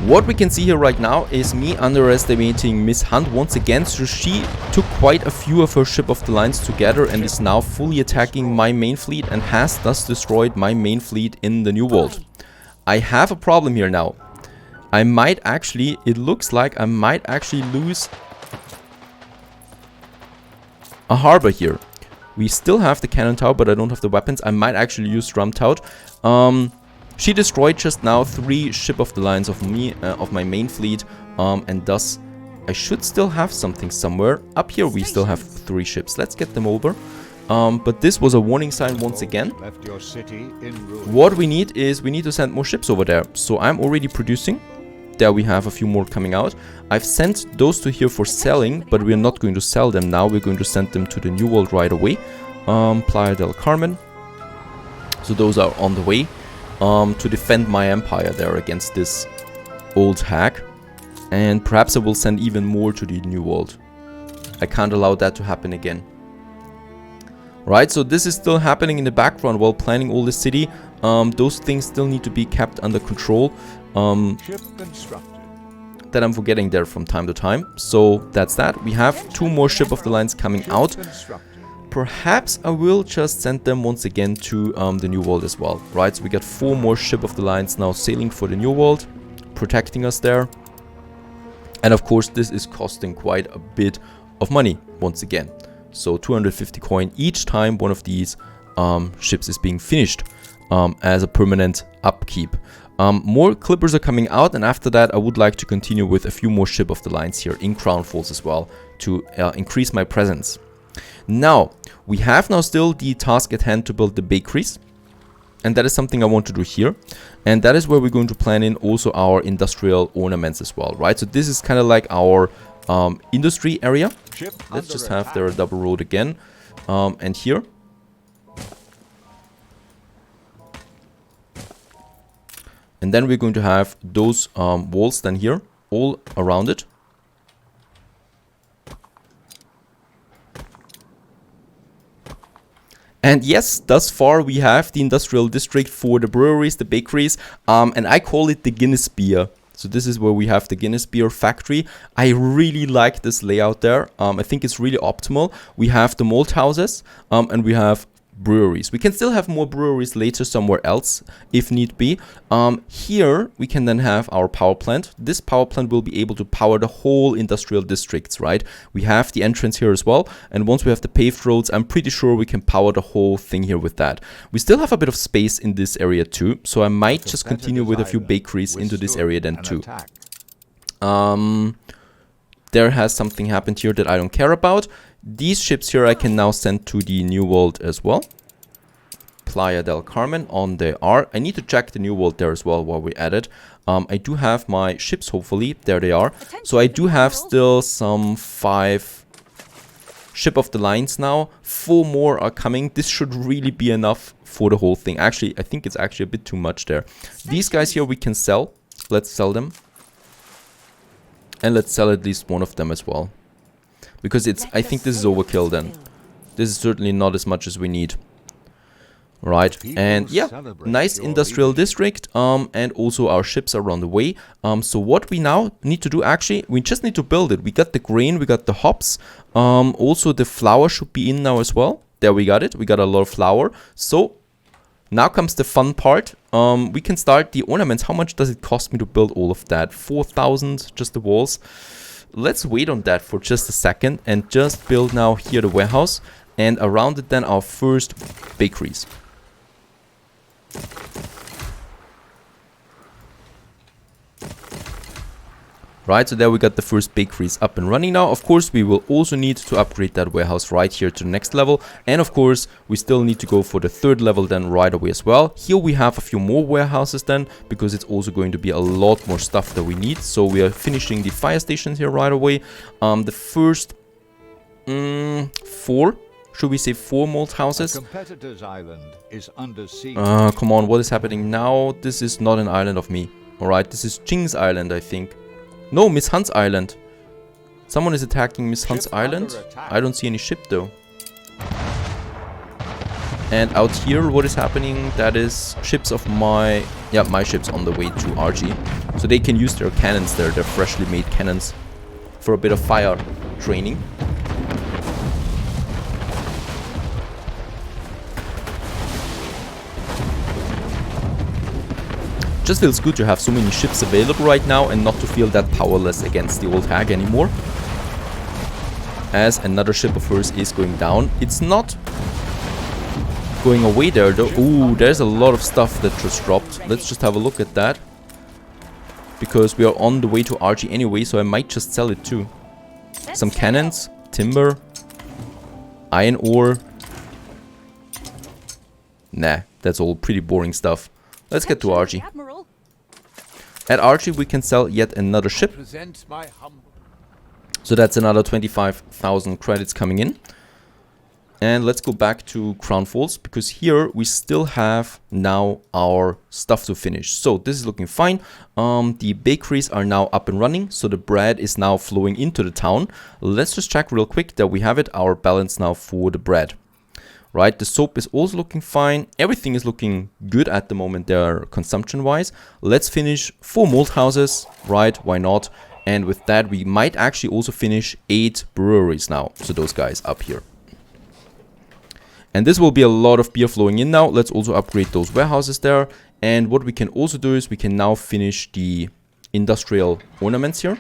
What we can see here right now is me underestimating Miss Hunt once again. So she took quite a few of her ship of the lines together and is now fully attacking my main fleet and has thus destroyed my main fleet in the New World. I have a problem here now. I might actually, it looks like I might actually lose a harbor here. We still have the cannon tower, but I don't have the weapons. I might actually use drum tout. She destroyed just now 3 ship of the lines of me, of my main fleet, and thus I should still have something somewhere. Up here we still have 3 ships. Let's get them over. But this was a warning sign once again. What we need is we need to send more ships over there. So I'm already producing. There we have a few more coming out. I've sent those to here for selling, but we're not going to sell them now. We're going to send them to the New World right away. Playa del Carmen. So those are on the way. To defend my empire there against this old hag. And perhaps I will send even more to the New World. I can't allow that to happen again. Right, so this is still happening in the background while planning all the city. Those things still need to be kept under control. That I'm forgetting there from time to time. So that's that. We have 2 more ship of the lines coming out. Perhaps I will just send them once again to the New World as well, right? So we got 4 more ship of the lines now sailing for the New World, protecting us there. And of course, this is costing quite a bit of money once again. So 250 coin each time one of these ships is being finished as a permanent upkeep. More clippers are coming out, and after that I would like to continue with a few more ship of the lines here in Crown Falls as well to increase my presence. Now, we have now still the task at hand to build the bakeries. And that is something I want to do here. And that is where we're going to plan in also our industrial ornaments as well, right? So this is kind of like our industry area. Let's just have there a double road again. And here. And then we're going to have those walls then here all around it. And yes, thus far we have the industrial district for the breweries, the bakeries, and I call it the Guinness beer. So this is where we have the Guinness beer factory. I really like this layout there. I think it's really optimal. We have the malt houses and we have breweries. We can still have more breweries later somewhere else if need be. Here we can then have our power plant. This power plant will be able to power the whole industrial districts, right? We have the entrance here as well, and once we have the paved roads, I'm pretty sure we can power the whole thing here with that. We still have a bit of space in this area too, so I might just continue with a few bakeries into this area then too. There has something happened here that I don't care about. These ships here I can now send to the New World as well. Playa del Carmen on the R. I need to check the New World there as well while we at it. I do have my ships, hopefully. There they are. So I do have still some 5 ship of the lines now. 4 more are coming. This should really be enough for the whole thing. Actually, I think it's actually a bit too much there. These guys here we can sell. Let's sell them. And let's sell at least one of them as well. Because I think this is overkill then. This is certainly not as much as we need. Right, and yeah, nice industrial district, and also our ships are on the way. So what we now need to do, actually, we just need to build it. We got the grain, we got the hops, also the flour should be in now as well. There we got it, we got a lot of flour. So now comes the fun part. We can start the ornaments. How much does it cost me to build all of that? 4,000, just the walls. Let's wait on that for just a second and just build now here the warehouse, and around it then our first bakeries. Right, so there we got the first bakeries up and running now. Of course, we will also need to upgrade that warehouse right here to the next level. And of course, we still need to go for the 3rd level then right away as well. Here we have a few more warehouses then, because it's also going to be a lot more stuff that we need. So we are finishing the fire stations here right away. The first 4, should we say 4 malt houses? A competitor's island is under siege. Come on, what is happening now? This is not an island of me. Alright, this is Jing's island, I think. No, Miss Hunt's island. Someone is attacking Miss Hunt's island. I don't see any ship though. And out here, what is happening? That is ships of my ships on the way to RG. So they can use their cannons there, their freshly made cannons, for a bit of fire training. Just feels good to have so many ships available right now and not to feel that powerless against the old hag anymore. As another ship of hers is going down. It's not going away there though. Ooh, there's a lot of stuff that just dropped. Let's just have a look at that. Because we are on the way to RG anyway, so I might just sell it too. Some cannons, timber, iron ore. Nah, that's all pretty boring stuff. Let's get to RG. At RG we can sell yet another ship. So that's another 25,000 credits coming in. And let's go back to Crown Falls, because here we still have now our stuff to finish. So this is looking fine. The bakeries are now up and running, so the bread is now flowing into the town. Let's just check real quick that we have it, our balance now for the bread. Right, the soap is also looking fine. Everything is looking good at the moment there, consumption-wise. Let's finish 4 malt houses, right? Why not? And with that, we might actually also finish 8 breweries now. So those guys up here. And this will be a lot of beer flowing in now. Let's also upgrade those warehouses there. And what we can also do is we can now finish the industrial ornaments here.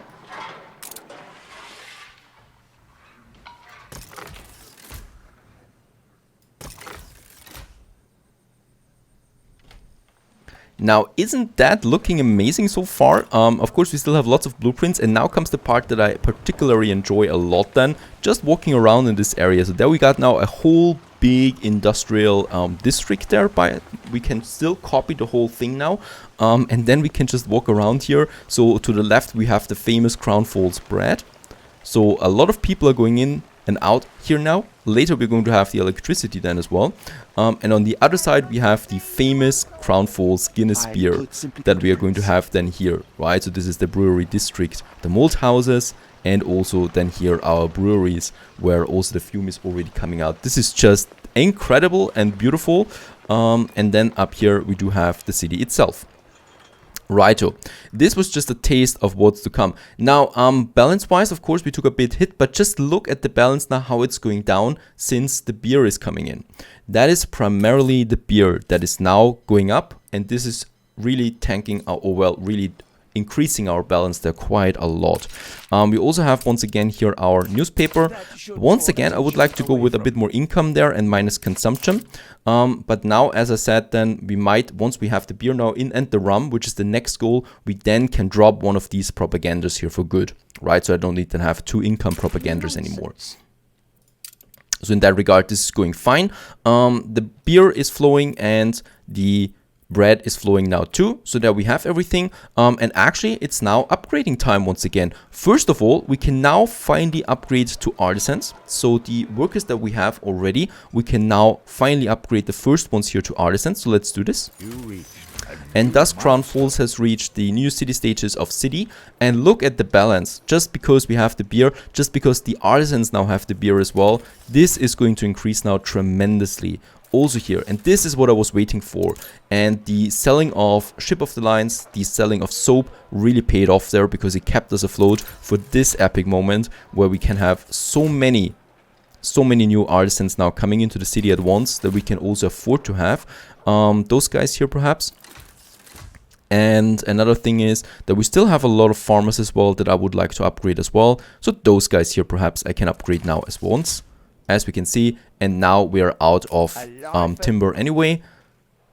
Now, isn't that looking amazing so far? Of course, we still have lots of blueprints, and now comes the part that I particularly enjoy a lot then. Just walking around in this area. So there we got now a whole big industrial district there. We can still copy the whole thing now. And then we can just walk around here. So to the left, we have the famous Crown Falls bread. So a lot of people are going in and out here now. Later we're going to have the electricity then as well. And on the other side we have the famous Crown Falls Guinness beer that we are going to have then here, right? So this is the brewery district, the malt houses, and also then here our breweries where also the fume is already coming out. This is just incredible and beautiful. And then up here we do have the city itself. Righto, this was just a taste of what's to come. Now, balance-wise, of course, we took a bit hit, but just look at the balance now, how it's going down since the beer is coming in. That is primarily the beer that is now going up, and this is really tanking, really increasing our balance there quite a lot. We also have once again here our newspaper. Once again, I would like to go with a bit more income there and minus consumption. But now, as I said, then we might, once we have the beer now in and the rum, which is the next goal, we then can drop one of these propagandas here for good, right? So I don't need to have 2 income propagandas anymore. So in that regard, this is going fine. The beer is flowing and the bread is flowing now too, so that we have everything. And actually it's now upgrading time once again. First of all, we can now finally upgrade to artisans. So the workers that we have already, we can now finally upgrade the first ones here to artisans. So let's do this. And thus Crown Falls has reached the new city stages of city. And look at the balance. Just because we have the beer, just because the artisans now have the beer as well, this is going to increase now tremendously. Also here, and this is what I was waiting for, and the selling of Ship of the Lines, the selling of soap really paid off there, because it kept us afloat for this epic moment where we can have so many new artisans now coming into the city at once that we can also afford to have. Those guys here perhaps. And another thing is that we still have a lot of farmers as well that I would like to upgrade as well. So those guys here perhaps I can upgrade now as once, as we can see. And now we are out of timber anyway.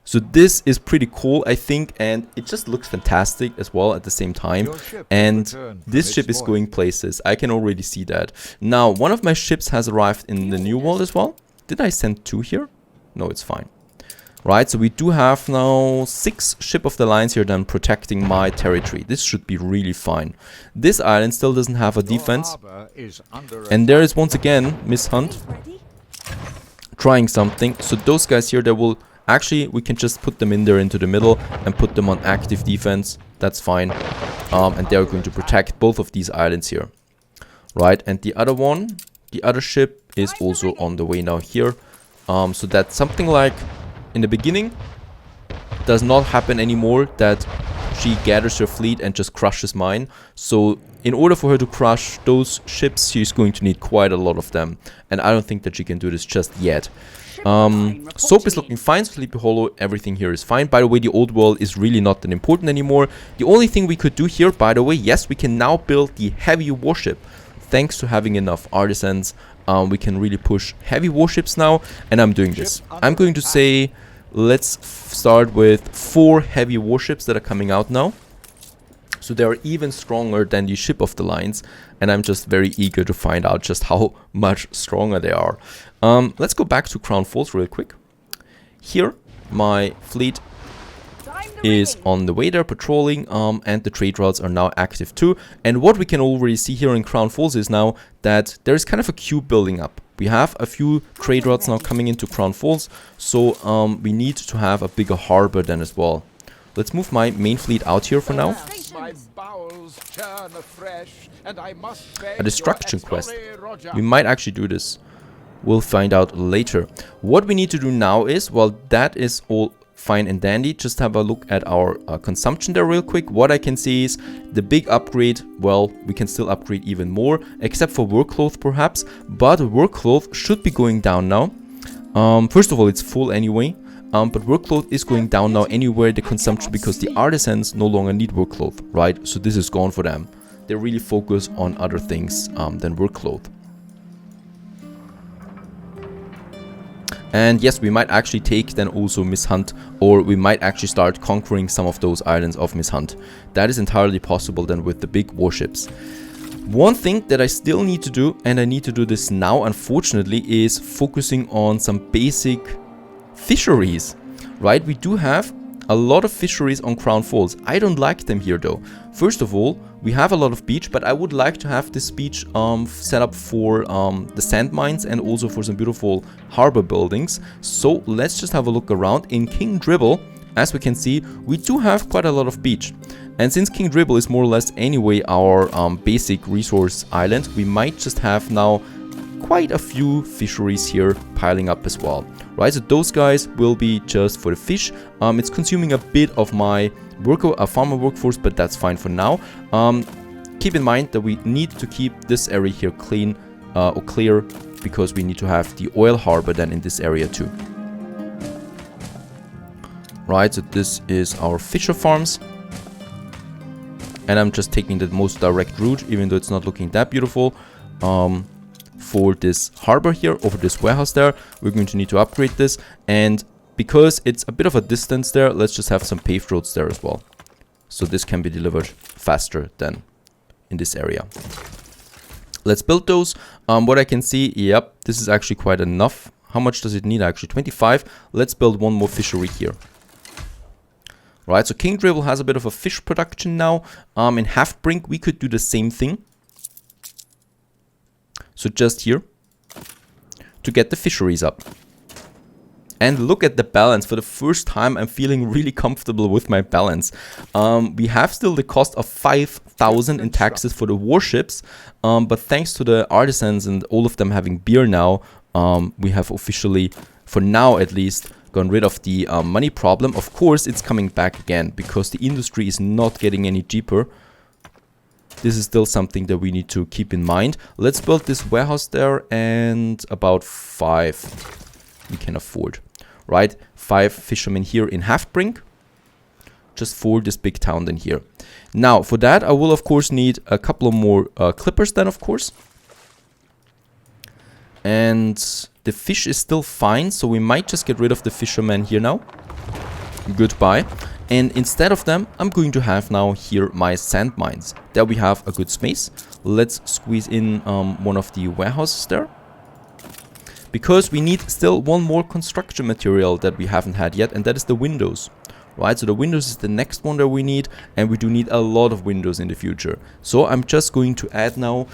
So this is pretty cool, I think, and it just looks fantastic as well at the same time. And this ship is going places. I can already see that. Now, one of my ships has arrived in the new world as well. Did I send 2 here? No, it's fine. Right, so we do have now 6 Ship of the Lines here then protecting my territory. This should be really fine. This island still doesn't have a defense. And there is once again Miss Hunt trying something. So those guys here, they will actually, we can just put them in there into the middle and put them on active defense. That's fine. And they're going to protect both of these islands here. Right, and the other one, the other ship is also on the way now here. So that something like in the beginning does not happen anymore, that she gathers her fleet and just crushes mine. So in order for her to crush those ships, she's going to need quite a lot of them. And I don't think that she can do this just yet. Soap is looking fine, Sleepy Hollow, everything here is fine. By the way, the old world is really not that important anymore. The only thing we could do here, by the way, yes, we can now build the heavy warship. Thanks to having enough artisans, we can really push heavy warships now, and I'm doing this. I'm going to say, let's start with 4 heavy warships that are coming out now. So they are even stronger than the Ship of the Lines, and I'm just very eager to find out just how much stronger they are. Let's go back to Crown Falls real quick. Here, my fleet is on the way there patrolling, and the trade routes are now active too. And what we can already see here in Crown Falls is now that there is kind of a queue building up. We have a few trade routes now coming into Crown Falls, so we need to have a bigger harbor then as well. Let's move my main fleet out here for now. A destruction quest. We might actually do this. We'll find out later. What we need to do now is, well, that is all fine and dandy. Just have a look at our consumption there real quick. What I can see is the big upgrade. Well, we can still upgrade even more, except for work cloth perhaps. But work cloth should be going down now. First of all, it's full anyway. But work cloth is going down now anywhere, the consumption, because the artisans no longer need work cloth, right? So this is gone for them. They really focus on other things than work cloth. And yes, we might actually take then also Miss Hunt, or we might actually start conquering some of those islands of Miss Hunt. That is entirely possible then with the big warships. One thing that I still need to do, and I need to do this now unfortunately, is focusing on some basic fisheries, right? We do have a lot of fisheries on Crown Falls. I don't like them here though. First of all, we have a lot of beach, but I would like to have this beach set up for the sand mines and also for some beautiful harbor buildings. So let's just have a look around. In King Dribble, as we can see, we do have quite a lot of beach. And since King Dribble is more or less anyway our basic resource island, we might just have now quite a few fisheries here piling up as well. Right, so those guys will be just for the fish. It's consuming a bit of my farmer workforce, but that's fine for now. Keep in mind that we need to keep this area here clean or clear, because we need to have the oil harbor then in this area too. Right, so this is our fisher farms. And I'm just taking the most direct route, even though it's not looking that beautiful. For this harbor here, over this warehouse there, we're going to need to upgrade this, and because it's a bit of a distance there, let's just have some paved roads there as well, so this can be delivered faster than in this area. Let's build those. What I can see, yep, this is actually quite enough. How much does it need actually? 25. Let's build one more fishery here. Right, so King Dribble has a bit of a fish production now. In Halfbrink we could do the same thing. So just here, to get the fisheries up. And look at the balance. For the first time, I'm feeling really comfortable with my balance. We have still the cost of 5,000 in taxes for the warships. But thanks to the artisans and all of them having beer now, we have officially, for now at least, gone rid of the money problem. Of course, it's coming back again, because the industry is not getting any cheaper. This is still something that we need to keep in mind. Let's build this warehouse there, and about 5 we can afford. Right, 5 fishermen here in Halfbrink, just for this big town then here. Now for that I will of course need a couple of more clippers then, of course. And the fish is still fine, so we might just get rid of the fishermen here now. Goodbye. And instead of them, I'm going to have now here my sand mines. There we have a good space. Let's squeeze in one of the warehouses there, because we need still one more construction material that we haven't had yet, and that is the windows. Right, so the windows is the next one that we need, and we do need a lot of windows in the future. So I'm just going to add now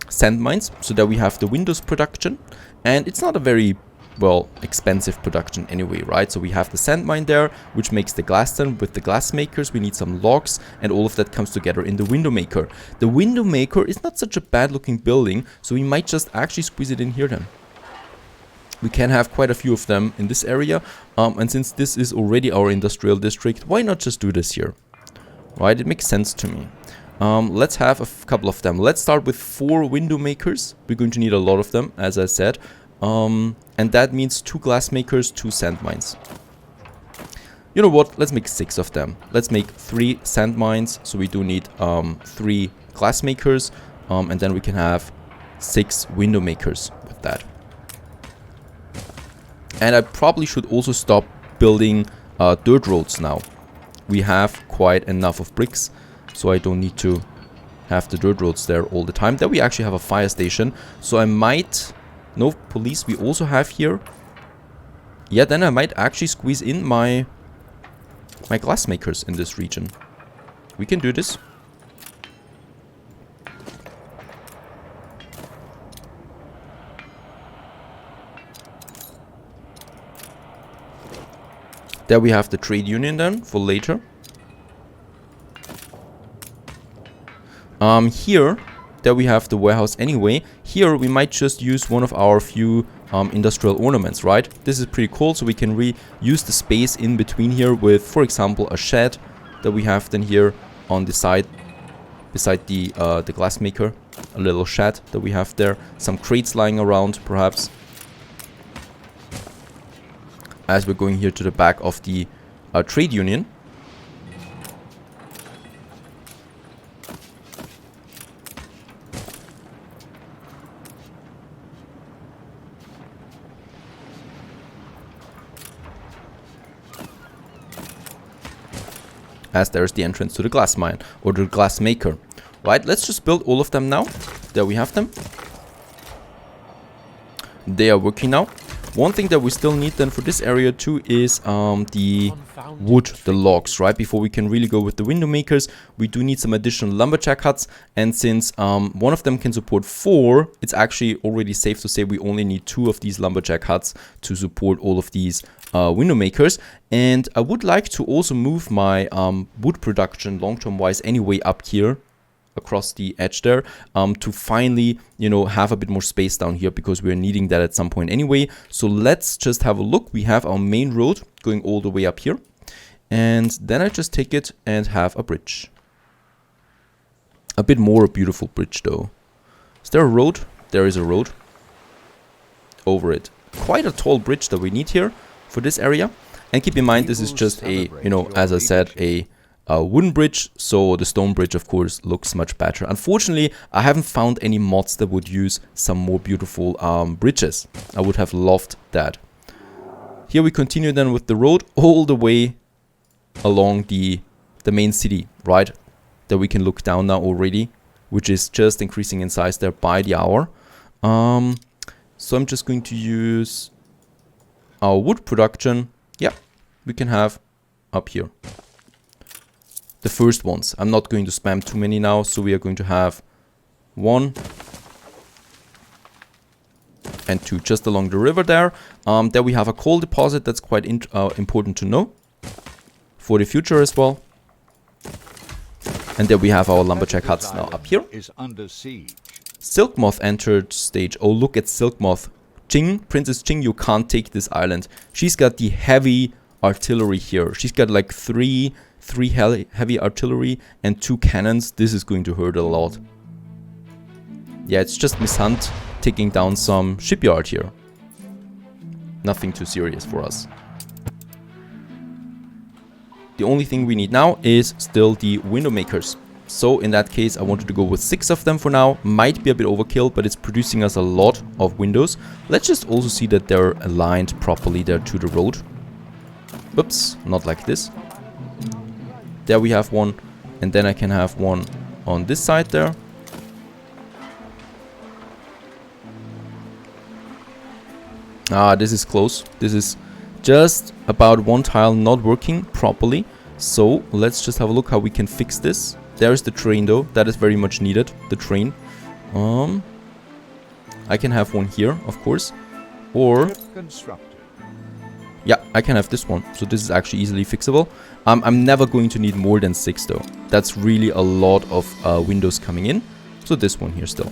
sand mines, so that we have the windows production. And it's not a very well, expensive production anyway, right? So we have the sand mine there, which makes the glass then. With the glass makers, we need some logs, and all of that comes together in the window maker. The window maker is not such a bad looking building, so we might just actually squeeze it in here then. We can have quite a few of them in this area. And since this is already our industrial district, why not just do this here? Right, it makes sense to me. Let's have a couple of them. Let's start with 4 window makers. We're going to need a lot of them, as I said. And that means 2 glass makers, 2 sand mines. You know what? Let's make 6 of them. Let's make 3 sand mines. So we do need 3 glass makers. And then we can have 6 window makers with that. And I probably should also stop building dirt roads now. We have quite enough of bricks, so I don't need to have the dirt roads there all the time. Then we actually have a fire station, so I might... No, police we also have here. Yeah, then I might actually squeeze in my glass makers in this region. We can do this. There we have the trade union then, for later. Here, there we have the warehouse anyway. Here we might just use one of our few industrial ornaments, right? This is pretty cool, so we can reuse the space in between here with, for example, a shed that we have then here on the side, beside the glass maker. A little shed that we have there. Some crates lying around, perhaps. As we're going here to the back of the trade union. As there's the entrance to the glass mine or the glass maker. Right, let's just build all of them now. There we have them. They are working now. One thing that we still need then for this area too is the wood, the logs, right? Before we can really go with the window makers, we do need some additional lumberjack huts. And since one of them can support 4, it's actually already safe to say we only need 2 of these lumberjack huts to support all of these window makers. And I would like to also move my wood production long-term wise anyway up here across the edge there, to finally, you know, have a bit more space down here, because we're needing that at some point anyway. So let's just have a look. We have our main road going all the way up here, and then I just take it and have a bridge. A bit more beautiful bridge though. Is there a road? There is a road over it. Quite a tall bridge that we need here for this area. And keep in mind, this is just a, you know, as I said, a wooden bridge, so the stone bridge of course looks much better. Unfortunately, I haven't found any mods that would use some more beautiful bridges. I would have loved that. Here we continue then with the road all the way along the main city, right? That we can look down now already, which is just increasing in size there by the hour. So I'm just going to use our wood production. Yeah, we can have up here the first ones. I'm not going to spam too many now, so we are going to have 1 and 2 just along the river there. There we have a coal deposit. That's quite important to know for the future as well. And there we have our lumberjack huts now up here. Is under siege. Silk Moth entered stage. Oh, look at Silk Moth. Jing, Princess Jing, you can't take this island. She's got the heavy artillery here. She's got like 3 heavy artillery and 2 cannons. This is going to hurt a lot. Yeah, it's just Miss Hunt taking down some shipyard here. Nothing too serious for us. The only thing we need now is still the window makers. So in that case, I wanted to go with 6 of them for now. Might be a bit overkill, but it's producing us a lot of windows. Let's just also see that they're aligned properly there to the road. Oops, not like this. There we have one, and then I can have one on this side there. Ah, this is close. This is just about 1 tile not working properly. So let's just have a look how we can fix this. There's the train though. That is very much needed, the train. I can have one here, of course. Or yeah, I can have this one. So this is actually easily fixable. I'm never going to need more than 6 though. That's really a lot of windows coming in. So this one here still.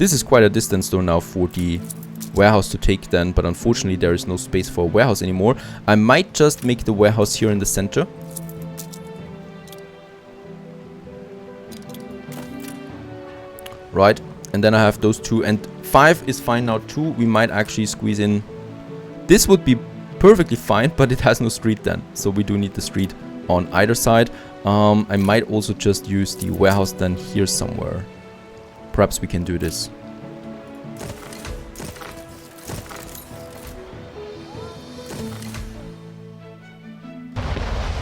This is quite a distance though now for the warehouse to take then, but unfortunately there is no space for a warehouse anymore. I might just make the warehouse here in the center. Right, and then I have those two, and 5 is fine now too. We might actually squeeze in. This would be perfectly fine, but it has no street then, so we do need the street on either side. I might also just use the warehouse then here somewhere. Perhaps we can do this.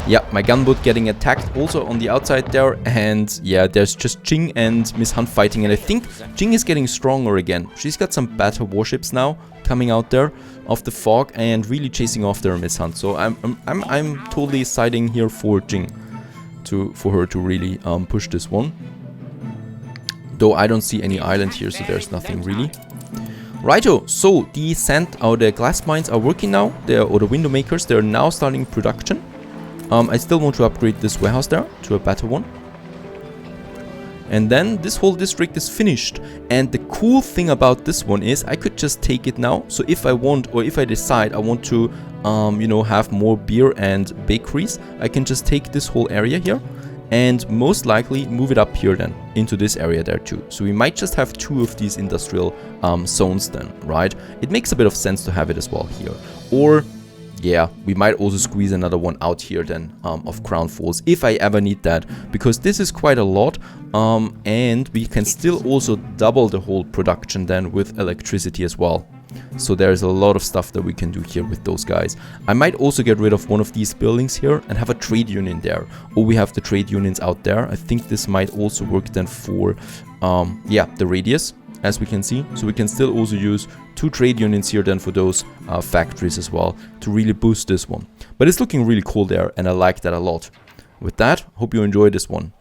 Yeah, my gunboat getting attacked also on the outside there, and yeah, there's just Jing and Miss Hunt fighting, and I think Jing is getting stronger again. She's got some better warships now coming out there of the fog and really chasing after Miss Hunt. So I'm totally siding here for Jing, for her to really push this one. Though I don't see any island here, so there's nothing really. Righto, so the sand or the glass mines are working now, or the window makers, they're now starting production. I still want to upgrade this warehouse there to a better one. And then this whole district is finished. And the cool thing about this one is I could just take it now. So if I want, or if I decide I want to, you know, have more beer and bakeries, I can just take this whole area here and most likely move it up here then into this area there too. So we might just have 2 of these industrial zones then, right? It makes a bit of sense to have it as well here. Or yeah, we might also squeeze another one out here then of Crown Falls if I ever need that, because this is quite a lot, and we can still also double the whole production then with electricity as well. So there's a lot of stuff that we can do here with those guys. I might also get rid of one of these buildings here and have a trade union there. Or we have the trade unions out there. I think this might also work then for yeah, the radius, as we can see. So we can still also use 2 trade unions here then for those factories as well to really boost this one. But it's looking really cool there, and I like that a lot. With that, hope you enjoyed this one.